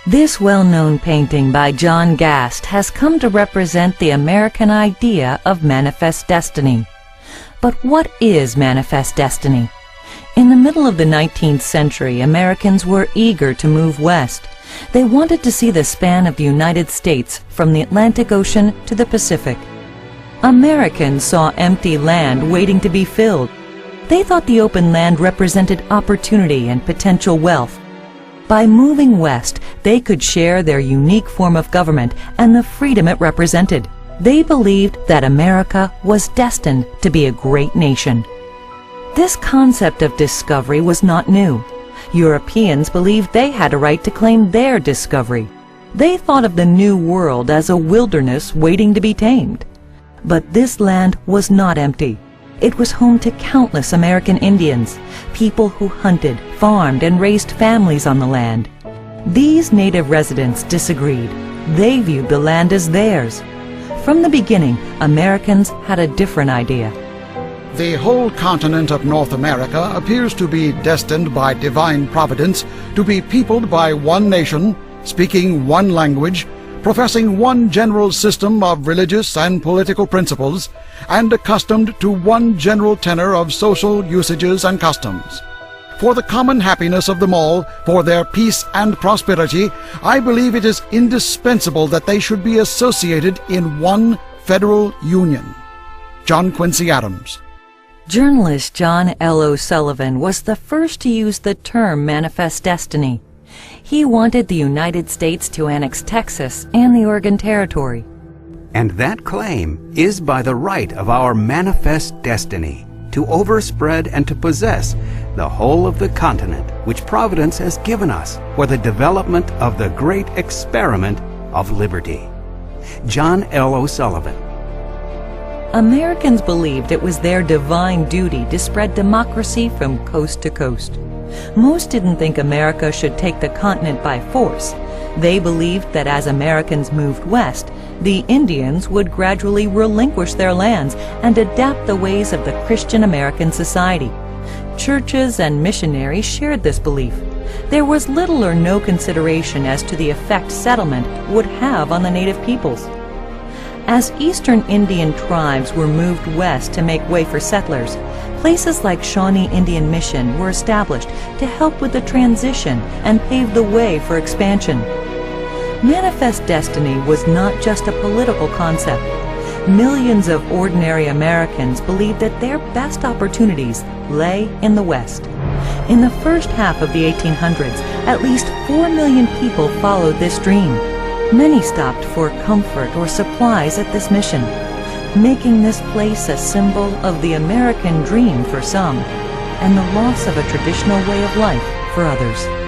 This well-known painting by Gast has come to represent the American idea of manifest destiny. But what is manifest destiny? In the middle of the 19th century, Americans were eager to move west. They wanted to see the span of the United States from the Atlantic Ocean to the Pacific. Americans saw empty land waiting to be filled. They thought the open land represented opportunity and potential wealth. By moving west, they could share their unique form of government and the freedom it represented. They believed that America was destined to be a great nation. This concept of discovery was not new. Europeans believed they had a right to claim their discovery. They thought of the New World as a wilderness waiting to be tamed. But this land was not empty. It was home to countless American Indians, people who hunted, farmed, and raised families on the land. These native residents disagreed. They viewed the land as theirs. From the beginning, Americans had a different idea. The whole continent of North America appears to be destined by divine providence to be peopled by one nation, speaking one language, professing one general system of religious and political principles, and accustomed to one general tenor of social usages and customs. For the common happiness of them all, for their peace and prosperity, I believe it is indispensable that they should be associated in one federal union. John Quincy Adams. Journalist John L. O'Sullivan was the first to use the term manifest destiny. He wanted the United States to annex Texas and the Oregon Territory. And that claim is by the right of our manifest destiny to overspread and to possess the whole of the continent which Providence has given us for the development of the great experiment of liberty. John L. O'Sullivan. Americans believed it was their divine duty to spread democracy from coast to coast. Most didn't think America should take the continent by force. They believed that as Americans moved west, the Indians would gradually relinquish their lands and adapt the ways of the Christian American society. Churches and missionaries shared this belief. There was little or no consideration as to the effect settlement would have on the native peoples. As eastern Indian tribes were moved west to make way for settlers, places like Shawnee Indian Mission were established to help with the transition and pave the way for expansion. Manifest destiny was not just a political concept. Millions of ordinary Americans believed that their best opportunities lay in the West. In the first half of the 1800s, at least 4 million people followed this dream. Many stopped for comfort or supplies at this mission, making this place a symbol of the American dream for some, and the loss of a traditional way of life for others.